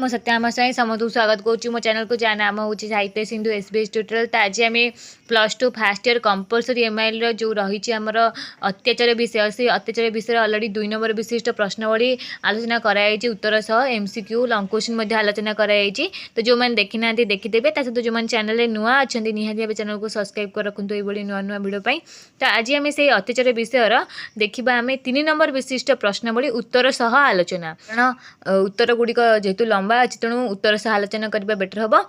मो सत्याम साई समस्त स्वागत करुच्ची मो चैनल को जहाँ नाम हूँ साहित्य सिंधु एसबीएस ट्यूटोरियल। तो आज आम +2 फास्ट इयर कंपल्सरी एमआईएल जो रही आमर अत्याचार विषय से अत्याचार विषय अलरेडी 2 नंबर विशिष्ट प्रश्नवली आलोचना कराई उत्तर सह एमसीक्यू लॉन्ग क्वेश्चन आलोचना कराई। तो जो मैंने देखी ना देखीदेवे सहित जो मैंने चैनल में नुआ अच्छा निहाती चैनल को सब्सक्राइब कर रखुद ये नुआ नुआ भिडियो। तो आज आम से अत्याचार विषय देखा आम 3 नंबर विशिष्ट प्रश्नवली उत्तर सह आलोचना कारण उत्तर गुड़िक जेहेतु लंबा अच्छी तेणु उत्तर सह आलोचना करने बेटर हम।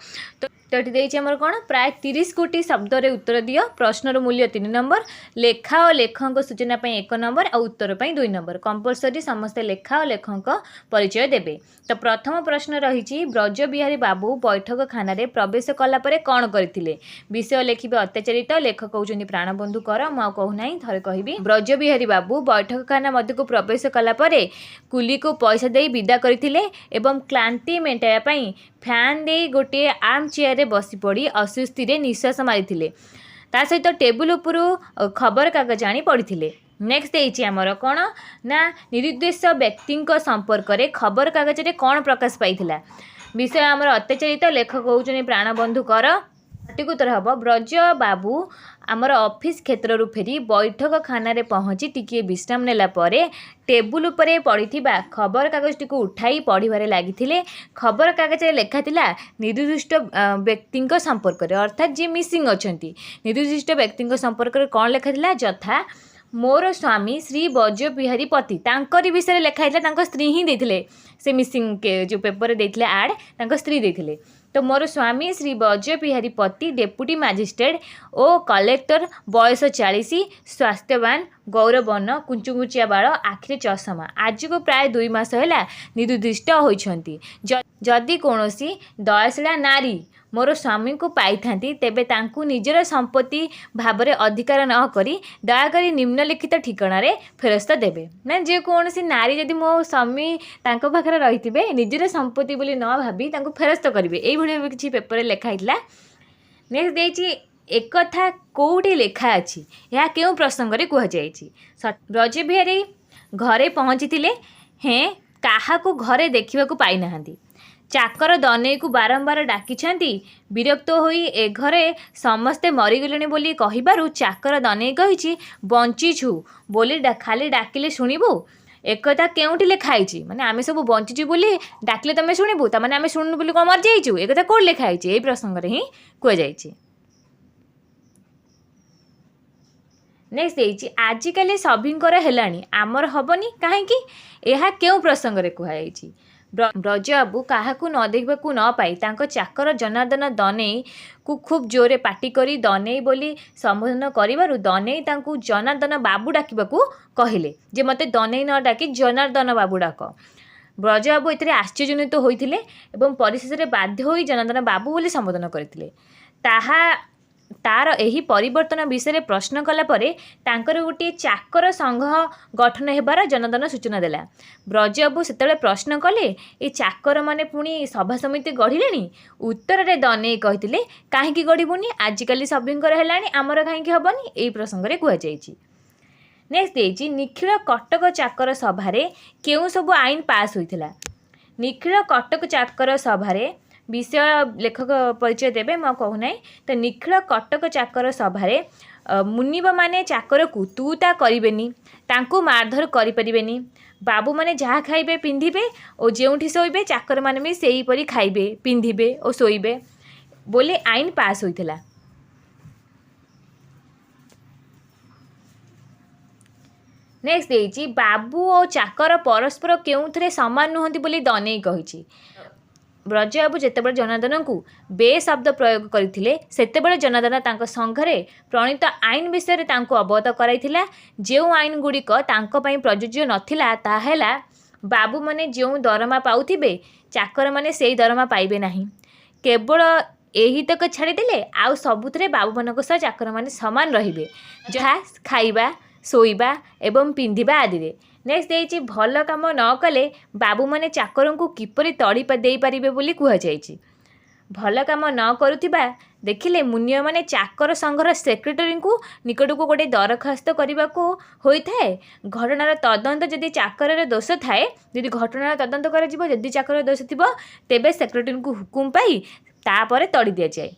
तो ये आमर कौन प्राय 30 कोटी शब्द उत्तर दियो। प्रश्नर मूल्य 3 नंबर, लेखा और लेखक सूचना 1 नंबर और उत्तर 2 नंबर। कंपल्सरी समस्त लेखा और लेखक परिचय देबे। तो प्रथम प्रश्न रही ब्रज बिहारी बाबू बैठक खाना प्रवेश कलापर कौन करथिले। विषय लिखिबे अत्याचारित, लेखक कहउछन्ती प्राणबंधु कर मु कहूना थरे कहबी। ब्रज बिहारी बाबू बैठक खाना मध्य को प्रवेश कलापर कुली को पैसा दे विदा करथिले एवं क्लांति मेटाइबा फैन दे गोटे आर्म चेयर बसी पड़ी अस्वस्थि निश्वास मारी ता सहित टेबुल उपर खबर कागज आनी पड़ी। नेक्स्ट देछि आमर कौन ना निरुद्देश्य व्यक्ति संपर्क में खबर कागज रे कौन प्रकाश पाइथिला। विषय आमर अत्याचारित, लेखक कहउछन्ती प्राणबंधु कर। सठिक उत्तर हम ब्रज बाबू आमर ऑफिस क्षेत्र फेरी बैठक खाना पहुँची टिके विश्राम नेला परे टेबुल उपरे पड़ीथिबा खबर कागज टी उठाई पढ़िबारे लागिथिले। खबर कागज लेखा थिला निर्दिष्ट व्यक्ति संपर्क में अर्थात जी मिसिंग अछंती निर्दिष्ट व्यक्ति संपर्क में कौन लेखा थिला यथा मोर स्वामी श्री ब्रज बिहारी पति तांकरी विषय लिखाई स्त्री ही देथिले। से मिसिंग के जो पेपर देथिले आड तांको स्त्री देथिले। तो मोर स्वामी श्री ब्रज बिहारी पति डेप्यूटी मजिस्ट्रेट ओ कलेक्टर बयस 40 स्वास्थ्यवान गौरवर्ण कुंचुकुचिया बाल आखिरे चषमा आज को प्राय 2 मास है निर्दिष्ट होइछंती। जदि कौनसी दयाशीला नारी मोर स्वामी को पाई थांती तेबे तांकु निजर संपत्ति भावरे अधिकार न करी दयाकरी निम्नलिखित ठिकाना रे फेरस्त देबे। ना जे कौनसी नारी जदि मो स्वामी तांको पाखरे रहिथिबे निजर संपत्ति बोली न भाबी तांकु फेरस्त करिवे। एई भଳି किछि पेपर रे लेखा हितला। नेक्स्ट देछि एक कथा कोउठी लेखा अछि या केउ प्रसंग रे कुहा जायछि। ब्रज बिहारी घरे पहुँची हें काहाकू घरे देखा पाई नाहांती। चाकर दनेई को बारंबार डाकिछंती। विरक्त होई ए घरे समस्ते मरीगले बोली कहिबारु चाकर दनेई कहिछि बंचीछु बोली खाली डाकिले शुणिबु। एकथा केउठी लेखाई माने आमे सब बंचीछु बोली डाकिले तमे शुणिबु ता माने आमे शुणनु बोली कोन मर जाइछु। एकथा कोड लेखाई ए प्रसंग रे ही कुआ जाइछि। नेक्स्ट देछि आजिकली सभिंकर हेलानी आमर हबनी काहेकि एहा केउ प्रसंग रे कुआ जाइछि। ब्रज बाबू काहाकू न देखा न पाई तांको चाकर जनार्दन दनेई को खूब जोरे पाटी करी दनेई बोली संबोधन करिबारु दनेई तांकू जनार्दन बाबू डाकिबाकू कहिले जे मते दनेई न डाकी जनार्दन बाबू डाक। ब्रज बाबू एथिरे आश्चर्यजनित होइथिले एवं परिशेष रे बाध्य होई जनार्दन बाबू बोली संबोधन करथिले। तार एही परिवर्तन विषय प्रश्न कला परे तांकर गोटे चाकर संघ गठन हेबार जनार्दन सूचना देला। ब्रज बाबू सेतेबेले प्रश्न कले ए चाकर माने पुणी सभा समिति गढ़िलेनी। उत्तर रे दनेई कहिथिले काहेकि गढ़िबुनी आजिकली सभिंकर हेलानी आमर काहेकि हबनी। एई प्रसंग रे कुआ जायछि। नेक्स्ट देछि निखिल कटक चाकर सभारे केउ सब आईन पास होइथिला। निखिल कटक चाकर सभारे विषय लेखक परिचय देबे म कहूना। तो निखिल कटक चाकर सभारे मुनिब माने चाकर को तू ता करिबेनी तांकू मारधर करि परिबेनी। बाबू माने जहाँ खाइबे पिंधिबे और जेउठी सोइबे चाकर माने भी सेही परी खाइबे पिंधिबे और सोइबे बोले आईन पास होइथिला। नेक्स्ट देछि बाबू और चाकर परस्पर केउथरे समान नुहंती बोली दनेई कहिछि। ब्रज बाबू जेतेबेले जनार्दन को बे शब्द प्रयोग करथिले सेतेबेले जनार्दन तांको संघरे प्रणीत आईन विषय रे तांको अवगत कराइथिला। जेउ आईन गुड़िक तांको पई प्रयोज्य नथिला ताहेला बाबू माने जेउ दरमा पाउथिबे चाकर माने सेही दरमा पाइबे नाही। केवल एही तक छाड़ी देले आउ सबुथरे बाबू मानक सह चाकर माने समान रहिबे जहा खाइबा सोइबा एवं पिंधिबा आदि रे। नेक्स्ट देछि भल काम न कले बाबू माने चाकर को किपरि तड़ी दे पारिबे बोली कुहा जायछि। भल काम न करुथिबा देखिले मुनिया माने चाकर संघर सेक्रेटरी को निकट को गोटे दरखास्त करने को होता है। घटनार तदंत जदि चाकर दोष थाए, जदि घटनार तदंत कर चाकर दोष थी तेबे सेक्रेटरी को हुकुम पाई तापर तड़ी दि जाए।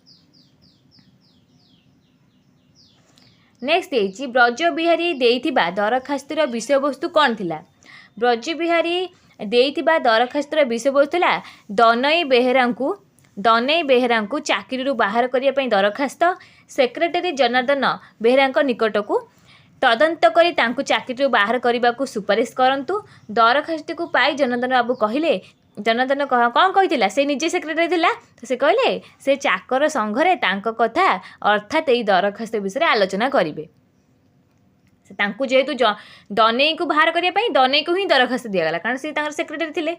नेक्स्ट देछि ब्रज बिहारी देइथिबा दरखास्तर विषय वस्तु कौन थिला? ब्रज बिहारी देइथिबा दरखास्तर विषय वस्तु थिला दनई बेहेरा को चाकरी बाहर करने दरखास्त सेक्रेटरी जनार्दन बेहेरा निकट को तदंत करी तांकु चाकरी बाहर करने को सुपारिश करंतु। दरखास्त को पाई जनार्दन बाबू कहले, जनार्दन कौन कही से निजे सेक्रेटरी थिला, तो से कहले से चाकर संघरे तांको कथा अर्थात यही दरखास्त विषय आलोचना करेंगे। तांकु जेहेतु दनई को बाहर करने दनई को ही दरखास्त दिगला कारण से सेक्रेटरी थिले।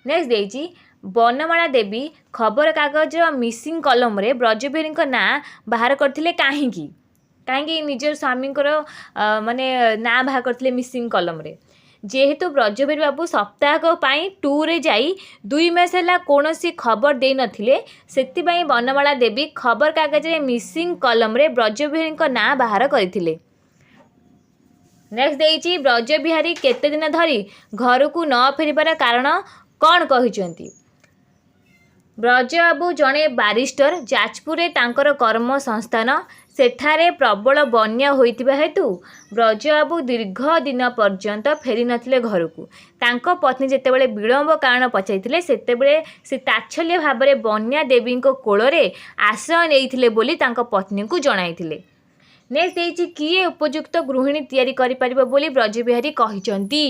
नेक्स्ट देछि बनमाला देवी खबर कागज मिसिंग कलम रे ब्रजबिहारी ना बाहर करथिले कहीं निजर स्वामी माने ना बाहर करथिले मिसिंग कलम रे। जेहेतु ब्रजबिहारी बाबू सप्ताहक पाई टूर जाई 2 मास है कौन खबर दे नथिले, सेतिबाई बनमाला देवी खबर कागज रे मिसिंग कलम रे ब्रजबिहारी ना बाहर करथिले। नेक्स्ट देछि ब्रजबिहारी केते दिन धरी घर को न फेरिबार कारण कौन कहिसेंती? ब्रजबाबू जड़े बारिस्टर, जाजपुरे तांकर कर्म संस्थान, सेठारे प्रबल बन्या होइतिबा हेतु ब्रजबाबू दीर्घ दिन पर्यंत फेरी नथिले घर को। तांको पत्नी जेतेबेले विलंब कारण पचाइतिले सेतेबेले से ताच्छल्य भाबरे बन्या देवी को कोଳରେ आश्रय नेइथिले बोली तांको पत्नी को जणाइथिले। नेक्स्ट देछि किए उपयुक्त गृहिणी तैयारी करि परिबो बोली ब्रजबिहारी कहिसंती?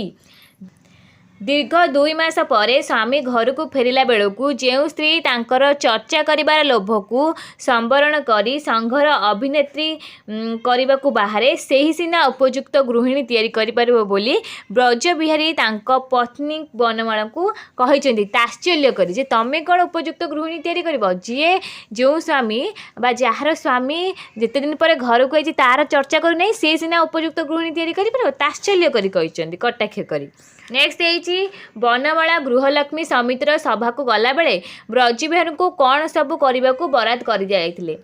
दीर्घ 2 मास पर स्वामी घर को फेरिला बेलू जो स्त्री तांकर चर्चा करिबार लोभ को संवरण करी संघर अभिनेत्री करने को बाहरे से ही सीना उपयुक्त गृहिणी तैयारी करि परिबो बोली ब्रजबिहारी तांको पत्नी बनमाला को कहिसंती ताश्चल्य करी जे तमे कौन उपयुक्त गृहिणी तैयारी करिबो जे जो स्वामी बा जार स्वामी जेते दिन पर घर को आइछि तार चर्चा करू नै से सीना उपयुक्त गृहिणी तैयारी करि परिबो ताश्चल्य करी कहिसंती कटाक्ष करी। नेक्स्ट देछि बनमाला गृहलक्ष्मी समितिर सभा को गला बेले ब्रजबिहारी को कौन सबू करने को बराद कर दिया।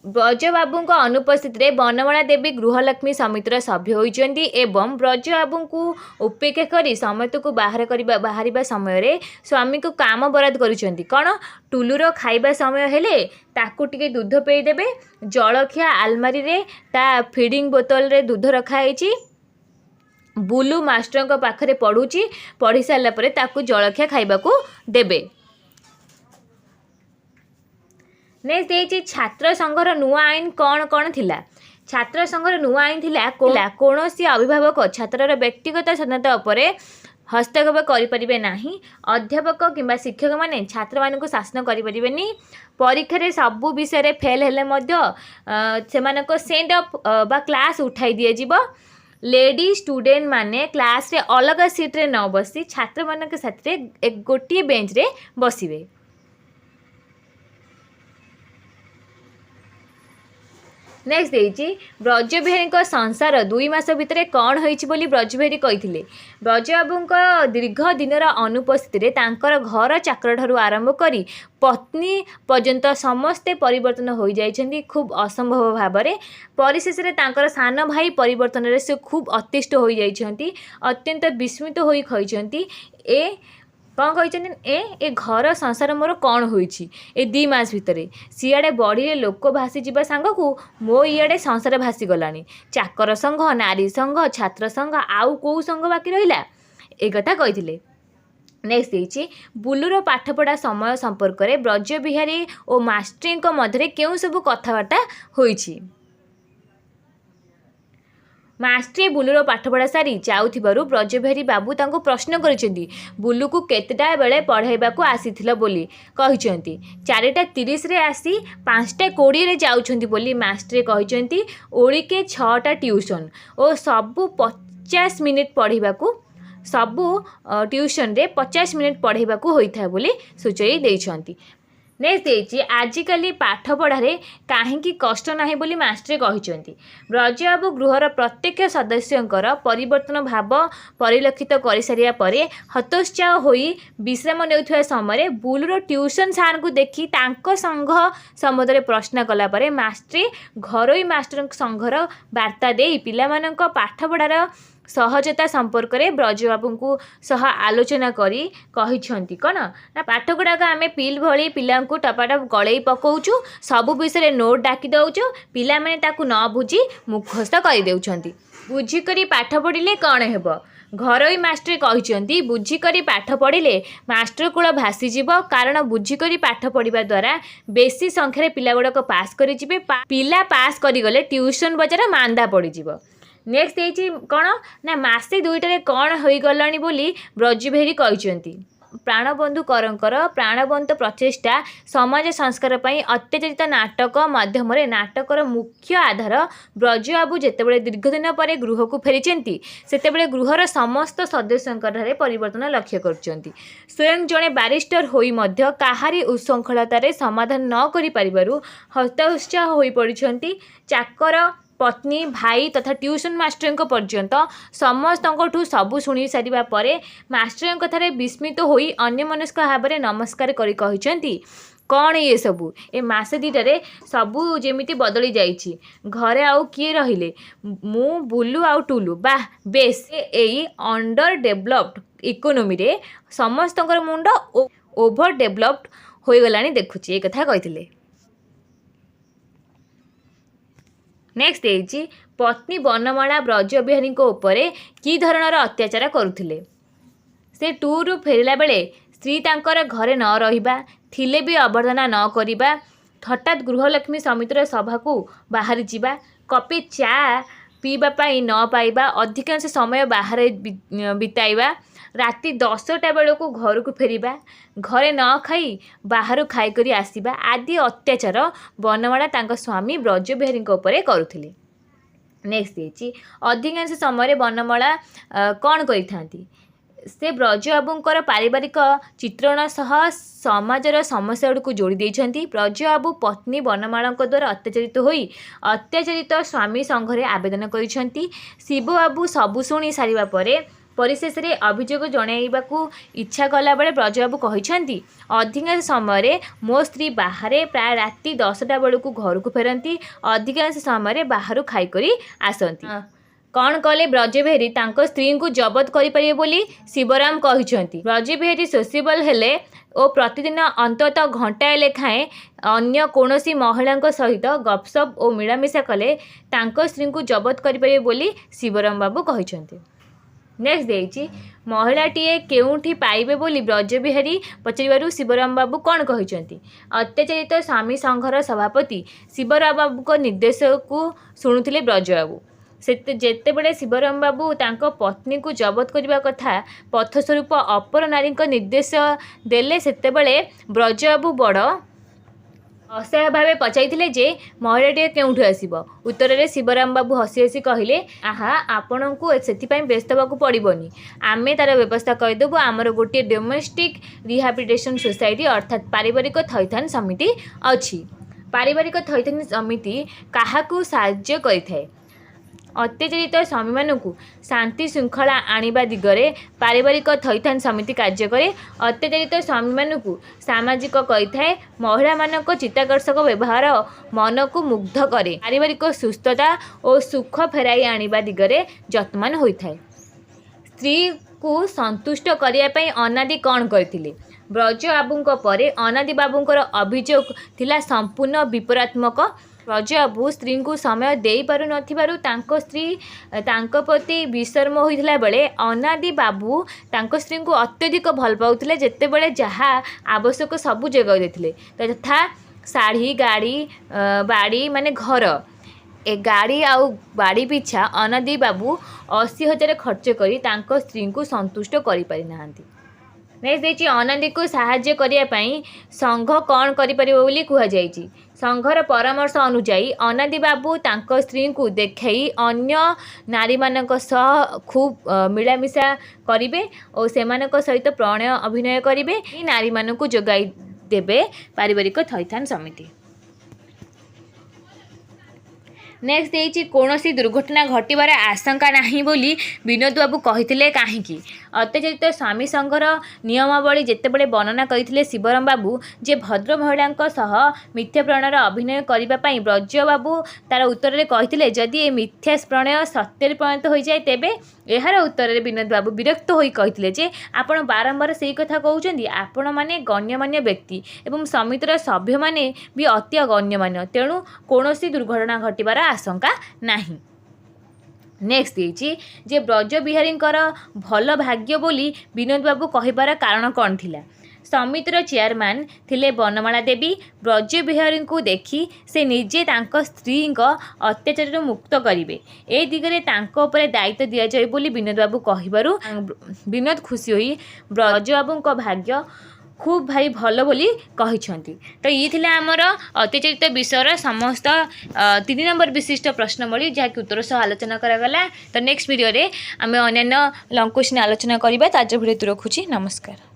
ब्रजबाबू अनुपस्थित रे बनमाला देवी गृहलक्ष्मी समितिर सभ्य होइचंती एवं ब्रजबाबू को उपेक्षा करी समस्त को बाहर समय रे स्वामी को काम बराद करिसंती। कौन टुलुर खाइबा समय हेले ताकू टिके दूध पेई देबे, जलखिया आलमारी रे ता फीडिंग बोतल रे दूध रखा होइछि, बुलू मास्टर पाखरे पढ़ुची पढ़ी सारा पर ताकू जलखिया खाइबा को देबे। नेक्स्ट देछि छात्र संघर नुआ आईन कौन कौन थिला? छात्र संघर नुआ आईन थिला कौनसी अभिभावक छात्रर व्यक्तिगत स्वतंत्रता उपरे हस्तक्षेप करिपरिबे नाही, अध्यापक किंबा शिक्षक माने छात्र मानक शासन करिपरिबेनी, परीक्षा रे सबु विषय रे फेल हेले मध्य सेमानक सेंड अप बा क्लास उठाई दिया जिवो, लेडी स्टूडेंट माने क्लास रे अलग सीट रे न बसी छात्र मान के साथ रे एक गोटी बेंच रे बसिबे। नेक्स्ट देछि ब्रजबिहारी संसार 2 मास भितर कौन होइछि बोली ब्रजबिहारी कहिथिले? ब्रजबाबू दीर्घ दिनर अनुपस्थित रे तांकर घर चाकर ठारू आरंभ करी पत्नी पर्यंत समस्ते परिवर्तन हो जाइछन्ती खूब असंभव भाबरे। परिशेष रे तांकर सान भाई परिवर्तन रे से खूब अतिष्ठ हो जाइछन्ती, अत्यंत विस्मित होई कहिछन्ती ए कौन कहते ए घर संसार मोर कौन होइछि ए 2 मास भितर सियाड़े बड़ी लोक भासी जावा सांग को मो इयाड़े संसार भासी गलानी, चाकर संघ, नारी संघ, छात्र संघ आउ कौ संघ बाकी रहिला एक कथा कहिथिले। नेक्स्ट देछि बुलूर पाठपढ़ा समय संपर्क में ब्रजबिहारी और मास्टरी मध्य केउं सबु कथबार्ता होइछि? मास्टरी बुलूर पाठपढ़ा सारी जाउथिबारु ब्रजबिहारी बाबू तांको प्रश्न करिसेंती बुलू को केतेटा बेले पढ़ाइबाकू आसीथिल बोली कहिसेंती 4:30 रे आसी 5:20 रे जाउछंती बोली मास्टरी कहिसेंती। ओळिके 6टा ट्यूशन और सबु 50 मिनिट पढ़ाइबाकू सबु ट्यूशन रे 50 मिनिट पढ़ाइबाकू होइथा बोली सूचई दैछंती। नेक्स्ट देछि आजिकली पाठ पढ़ारे काहेकि कष्ट नाही बोली मास्टर कहिसेंती। ब्रजबाबू गृहर प्रत्येक सदस्यंकर परिवर्तन भाव परिलक्षित कर सारिया परे हतोत्साह होई विश्राम नेउथुवा समय बुलुर ट्यूशन सार को देखी तांको संघ सम्बन्धरे प्रश्न कला परे मास्टर घरोई मास्टर संघर वार्ता दे पिलामानंक पाठ पढ़ार सहजता संपर्क में ब्रजबाबू को सह आलोचना करी कहिछंती कौन ना पाठ गुड़ाक आम पिल भली पिला टपाटप गलई पकाउछु सबु विषय नोट डाकी दउछु पिला माने ताकू न बुझी मुखस्त कर देउछंती। बुझिकरी पाठ पढ़िले कौन हेब घरोई मास्टर कहिछंती बुझिकरी पाठ पढ़िले मास्टर कूल भासीजीव कारण बुझिकरी पाठ पढ़ा द्वारा बेसी संख्यार पिला गुड़ाक पास कर पिला पास करिगले ट्यूशन बजार मांदा पड़ीजिव। नेक्स्ट देछि कौन ना मासे दुईटारे कौन हो गलानी बोली ब्रजबिहारी कहिसेंती। प्राणबंधु करंकर प्राणवंत प्रचेष्टा समाज संस्कार पई अत्याचारित नाटक माध्यम नाटकर मुख्य आधार ब्रजबाबू जेतेबेले दीर्घ दिन पर गृह को फेरिचंती सेतेबेले गृहर समस्त सदस्यंकर परिवर्तन लक्ष्य करचंती। स्वयं जड़े बारिस्टर होई मध्य काहारी उशृंखलतारे समाधान न करि परिबारु हतोत्साह होई पड़िछंती। चाकर पत्नी भाई तथा ट्यूशन मास्टर पर्यंत समस्त सबू शुणी सारिबा परे मास्टर कथार विस्मित होई अन्यमनस्क भाव में नमस्कार करी कहिसेंती कौन ये सबू ए मासे दीटारे सबू जेमिति बदली जाइछि घरे आउ किए रहिले मु बुलू आउ टुलू बाह बेस एई अंडर डेभलप्ड इकोनोमी रे समस्तंकर मुंड ओभर डेभलप्ड होई गलानी देखुछि ए कथा कहिथिले। नेक्स्ट देछि पत्नी बनमाला ब्रजबिहारी उपरे कि धरणर अत्याचार करुथिले। से टूर फेरिला बेले स्त्री तांकर घरे न रहिबा थिले भी अवधाना न करिबा हठात गृहलक्ष्मी समितिर सभा को बाहरी जिबा कपे चा पीबा पाई न पाइबा अधिकांश समय बाहर बिताइबा राति 10टा बेलू घर को फेरिबा घरे न खाई बाहर खाईकरी आसवा आदि अत्याचार बनमाला तांका स्वामी ब्रजबिहारी उपरे करुथिले। नेक्स्ट देछि अधिकांश समय बनमाला कौन करिथांती से ब्रजबाबूंकर पारिवारिक चित्रण सह समाजर समस्या को जोड़ी देइछंती। ब्रजबाबू पत्नी बनमाला द्वारा अत्याचारित होई अत्याचारित स्वामी संघरे आवेदन करिछंती। शिवबाबू सबु शुणी सारिबा परे परिशेष में अभियोग जणाइबाकू इच्छा कला बेले ब्रजबाबू कहिछंती अधिकांश समय मो स्त्री बाहर प्राय राति 10टा बेलू घर को फेरती अधिकांश समय बाहर खाईकरी आसती। कौन कले ब्रजबिहारी तांको स्त्री को जबत करें बोली शिवराम कहिछंती। ब्रजबिहारी सोसिएबल हेले ओ प्रतिदिन अंततः घंटाए लेखाएं अन्य कौनसी महिला सहित गपसप और मिलामिशा कले तांको स्त्री को जबत करें बोली शिवराम बाबू कहिछंती। नेक्स्ट देछि महिलाटीए केउठी पाइबे बोली ब्रजबिहारी पचारिबारु शिवराम बाबू कौन कहिछंती। अत्याचारित स्वामी संघर सभापति शिवराम बाबू को निर्देश को शुणुथिले ब्रजबाबू जेतेबेले शिवराम बाबू तांको पत्नी को जबत करने कथा पथ स्वरूप अपर नारी निर्देश देले सेतेबेले ब्रजबाबू बड़ असहाय भाव पचाइथिले जे महिलाटी केउठु आसीबो। उत्तर में शिवराम बाबू हसी हसी कहले आहा आपण को से व्यस्त होगा पड़ोनी आमे तार व्यवस्था करदेबू आमर गोटे डोमेस्टिक रिहाबिलिटेशन सोसाइटी अर्थात पारिवारिक थैथान समिति अच्छी। पारिवारिक थैथान समिति काहाकू साहाय्य करिथाए अत्याचारित स्वामी मानू शांति श्रृंखला आनिबा दिगरे पारिवारिक थैथान समिति कार्य करे। अत्याचारित स्वामी मानू सामाजिक करिथाए महिला मानक चित्ताकर्षक व्यवहार मन को मुग्ध करे पारिवारिक सुस्थता और सुख फेराई आनिबा दिगरे जत्मान होइथाए। स्त्री को संतुष्ट करने अनादि कौन करथिले ब्रजबाबू परे अनादि बाबूंकर अभियोग थिला संपूर्ण विपरात्मक। ब्रजबाबू स्त्री को समय दे पारु नथिबारु तांको स्त्री तांको प्रति विषर्म होइथिला बेले अनादि बाबू तांको स्त्री को अत्यधिक भल पाउथिले जेतेबेले जहा आवश्यक सबु जगाई देथिले तथा शाढ़ी गाड़ी बाड़ी माने घर ए गाड़ी आउ बाड़ी पिछा अनादि बाबू 80,000 खर्च करी तांको स्त्री को संतुष्ट करि पारि नाहांती। नेक्स्ट देछि अनादि को साहाय्य करिया पई संघ कौन करि परिबो बोली कुहा जाइछि। संघर परामर्श अनुजाई अनादि बाबू तांको स्त्री को देखाई अन्य नारी मानक सह खूब मिलामिशा करिवे और सेमानक सहित प्रणय अभिनय करिवे नारी मानक जोगाई ଦେବେ ପାରିବାରିକ ଥଇଥାନ ସମିତି। नेक्स्ट देती कौन दुर्घटना घटवर आशंका नहीं बोली विनोद बाबू कहते कहीं। अत्याचारित स्वामी संघर नियमावली जितेबाला वर्णना करते शिवराम बाबू जे भद्र महिला मिथ्या प्रणयर अभिनय करने ब्रज बाबू तार उत्तर में कहते जदि ए मिथ्या प्रणय सत्य परिणत हो जाए तेबे यार उत्तर में विनोद बाबू विरक्त हो कहते जे आपण बारंबार से कथा कहते आपण मैंने गण्यमान्य व्यक्ति एवं समितिर सभ्य मैंने भी अति गण्यमान्य तेणु कौन दुर्घटना घटवर आशंका नहीं। नेक्स्ट देती जे ब्रज बिहारी भल भाग्य बोली विनोद बाबू कहबार कारण कौन थिला। समितिर चेयरमैन थिले बनमाला देवी ब्रज बिहारी को देखी से निजे तांको स्त्री अत्याचार मुक्त करेंगे ए दिगरे तांको उपरे दायित्व दि जाए बोली विनोद बाबू कहबारु विनोद खुशी हुई ब्रज बाबू भाग्य खूब भाई भल बोली कहते। तो ये थिला आमर अत्याचारित विषय समस्त 3 नंबर विशिष्ट प्रश्नवली जहाँकि उत्तर सह आलोचना करागला। तो नेक्स्ट वीडियो रे आम अन्य लॉन्ग क्वेश्चन आलोचना करवा। ताज भिडियो रखुची। नमस्कार।